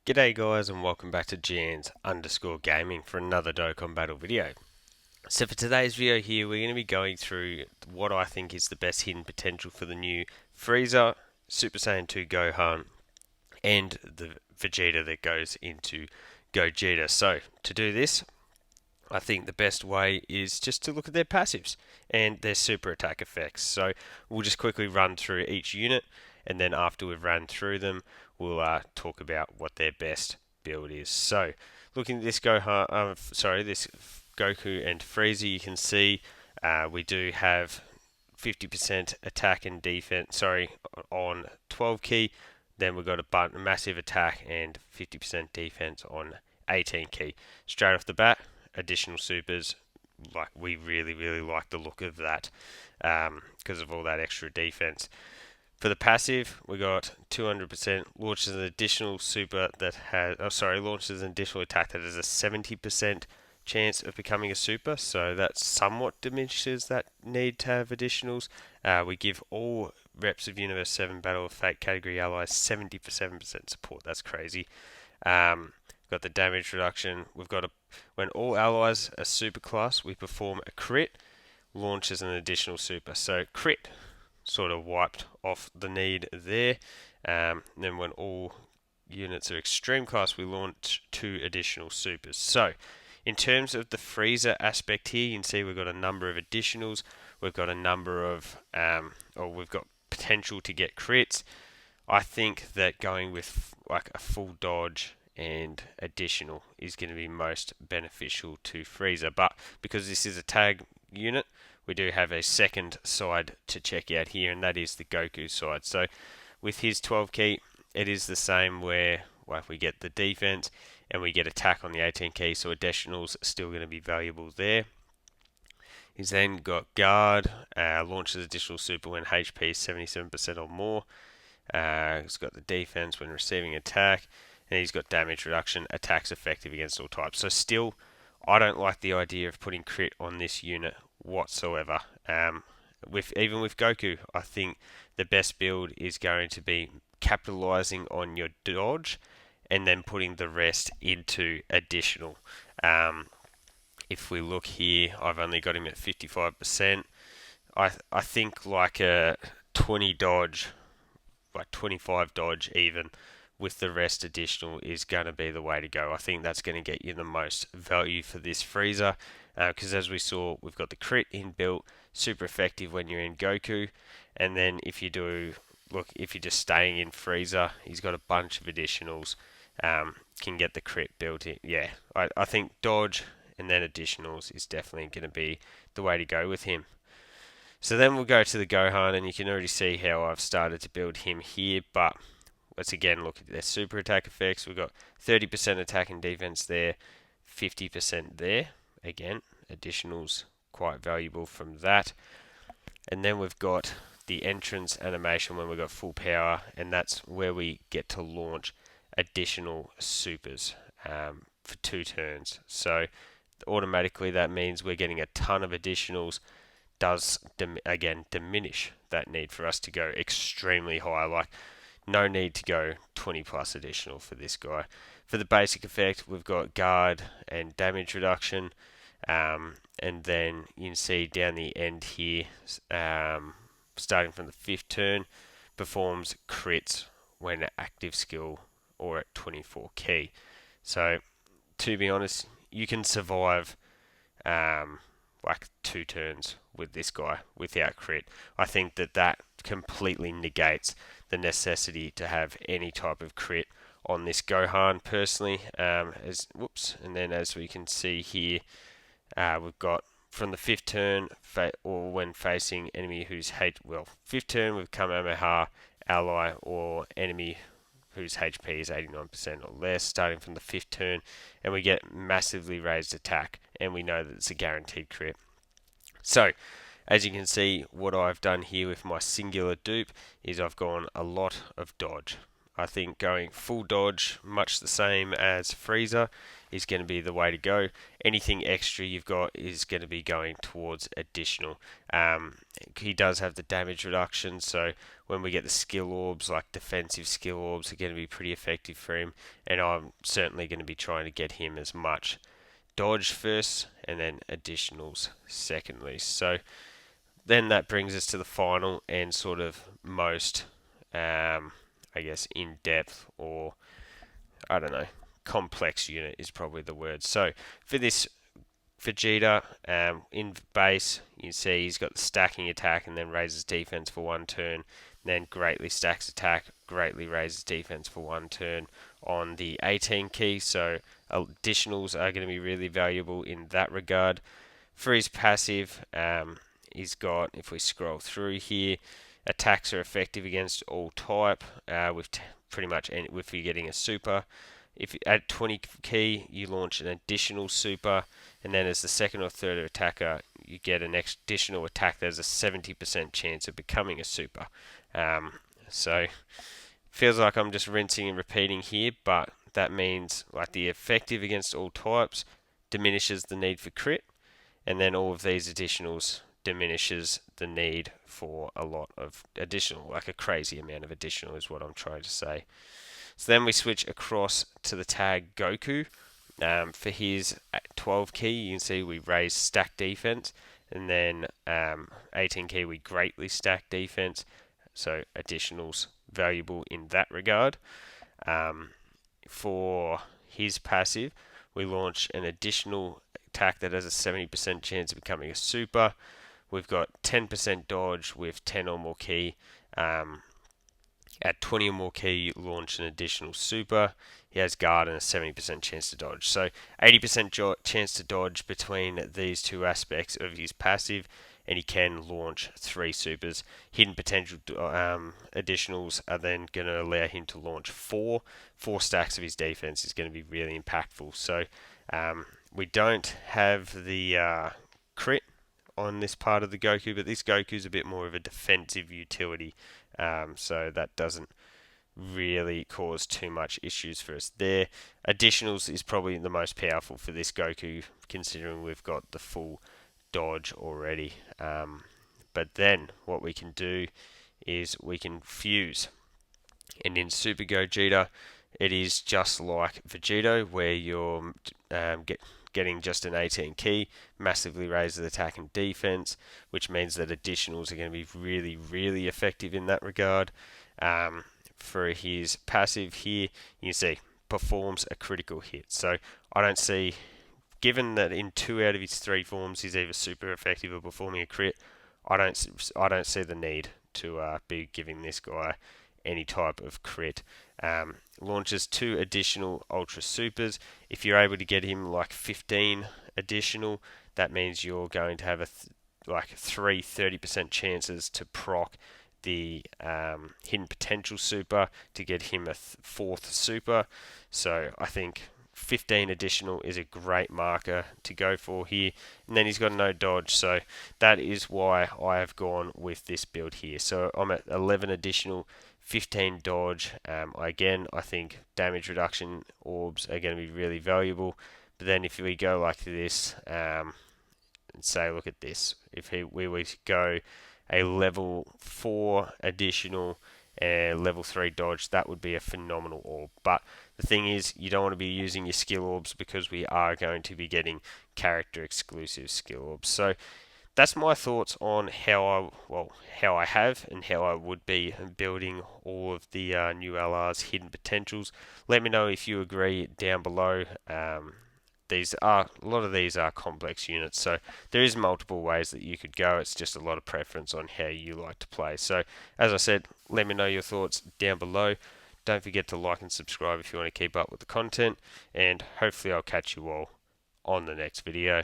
G'day guys and welcome back to GNs_gaming for another Dokkan battle video. So for today's video here we're going to be going through what I think is the best hidden potential for the new Frieza, Super Saiyan 2 Gohan and the Vegeta that goes into Gogeta. So to do this I think the best way is just to look at their passives and their super attack effects. So we'll just quickly run through each unit, and then after we've run through them, we'll talk about what their best build is. So looking at this this Goku and Frieza, you can see we do have 50% attack and defense. On 12 key. Then we've got a massive attack and 50% defense on 18 key. Straight off the bat, additional supers, like we really like the look of that because of all that extra defense. For the passive, we got 200% launches an additional super that has launches an additional attack that has a 70% chance of becoming a super, so that somewhat diminishes that need to have additionals. We give all reps of Universe 7 Battle of Fate category allies 77% support. That's crazy. Got the damage reduction. We've got when all allies are super class, we perform a crit, launches an additional super. So crit sort of wiped off the need there. Then when all units are extreme class, we launch 2 additional supers. So in terms of the Frieza aspect here, you can see we've got a number of additionals. We've got a number of, we've got potential to get crits. I think that going with like a full dodge and additional is going to be most beneficial to Frieza. But because this is a tag unit, we do have a second side to check out here, and that is the Goku side. So with his 12 key, it is the same where we get the defense and we get attack on the 18 key, so additionals are still going to be valuable there. He's then got guard, launches additional super when HP is 77% or more. He's got the defense when receiving attack, and he's got damage reduction, attacks effective against all types. So still, I don't like the idea of putting crit on this unit whatsoever. Even with Goku, I think the best build is going to be capitalizing on your dodge and then putting the rest into additional. If we look here, I've only got him at 55%. I think like a 20 dodge, like 25 dodge even, with the rest additional is going to be the way to go. I think that's going to get you the most value for this Frieza, because as we saw, we've got the crit inbuilt, super effective when you're in Goku, and then if you're just staying in Frieza, he's got a bunch of additionals, can get the crit built in. Yeah, I think dodge and then additionals is definitely going to be the way to go with him. So then we'll go to the Gohan, and you can already see how I've started to build him here, but let's again look at their super attack effects. We've got 30% attack and defense there, 50% there. Again, additionals quite valuable from that. And then we've got the entrance animation when we've got full power, and that's where we get to launch additional supers for 2 turns. So automatically that means we're getting a ton of additionals. Does again diminish that need for us to go extremely high. Like, no need to go 20 plus additional for this guy. For the basic effect, we've got guard and damage reduction, and then you can see down the end here, starting from the 5th turn, performs crits when active skill or at 24 key. So to be honest, you can survive like 2 turns with this guy without crit. I think that completely negates the necessity to have any type of crit on this Gohan personally. And then as we can see here, we've got from the 5th turn, or when facing enemy whose 5th turn with Kamehameha ally or enemy whose HP is 89% or less, starting from the 5th turn, and we get massively raised attack, and we know that it's a guaranteed crit. So, as you can see, what I've done here with my singular dupe is I've gone a lot of dodge. I think going full dodge, much the same as Frieza, is going to be the way to go. Anything extra you've got is going to be going towards additional. He does have the damage reduction, so when we get the skill orbs, like defensive skill orbs, are going to be pretty effective for him, and I'm certainly going to be trying to get him as much dodge first and then additionals secondly. So then that brings us to the final and sort of most, I guess, in-depth, or I don't know, complex unit is probably the word. So for this Vegeta, in base, you see he's got the stacking attack and then raises defense for one turn, then greatly stacks attack, greatly raises defense for one turn on the 18 key, so additionals are going to be really valuable in that regard. For his passive, he's got, if we scroll through here, attacks are effective against all type, with pretty much any, if you're getting a super. If at 20 key, you launch an additional super, and then as the second or third attacker, you get an additional attack that has a 70% chance of becoming a super. So feels like I'm just rinsing and repeating here, but that means like the effective against all types diminishes the need for crit, and then all of these additionals diminishes the need for a lot of additional, like a crazy amount of additional is what I'm trying to say. So then we switch across to the tag Goku. For his 12 key, you can see we raise stack defense, and then 18 key we greatly stack defense, so additionals valuable in that regard. For his passive, we launch an additional attack that has a 70% chance of becoming a super. We've got 10% dodge with 10 or more key. At 20 or more key, you launch an additional super. He has guard and a 70% chance to dodge. So 80% chance to dodge between these two aspects of his passive, and he can launch 3 supers. Hidden potential additionals are then going to allow him to launch 4 stacks of his defense is going to be really impactful. So we don't have the crit on this part of the Goku, but this Goku is a bit more of a defensive utility, so that doesn't really cause too much issues for us there. Additionals is probably the most powerful for this Goku, considering we've got the full dodge already. But then what we can do is we can fuse, and in Super Gogeta it is just like Vegeta, where you're getting just an 18 key, massively raises attack and defense, which means that additionals are going to be really, really effective in that regard. For his passive here, you see, performs a critical hit. So I don't see, given that in 2 out of his 3 forms he's either super effective or performing a crit, I don't see the need to be giving this guy any type of crit. Launches 2 additional Ultra Supers. If you're able to get him like 15 additional, that means you're going to have like 30% chances to proc the Hidden Potential Super to get him a 4th Super. So I think 15 additional is a great marker to go for here, and then he's got no dodge, so that is why I have gone with this build here. So I'm at 11 additional, 15 dodge. Again, I think damage reduction orbs are going to be really valuable, but then if we go like this, and say, look at this, if we were to go a level 4 additional and level 3 dodge, that would be a phenomenal orb. But the thing is, you don't want to be using your skill orbs because we are going to be getting character exclusive skill orbs. So that's my thoughts on how I have and how I would be building all of the new LR's hidden potentials. Let me know if you agree down below. A lot of these are complex units, so there is multiple ways that you could go. It's just a lot of preference on how you like to play. So as I said, let me know your thoughts down below. Don't forget to like and subscribe if you want to keep up with the content, and hopefully I'll catch you all on the next video.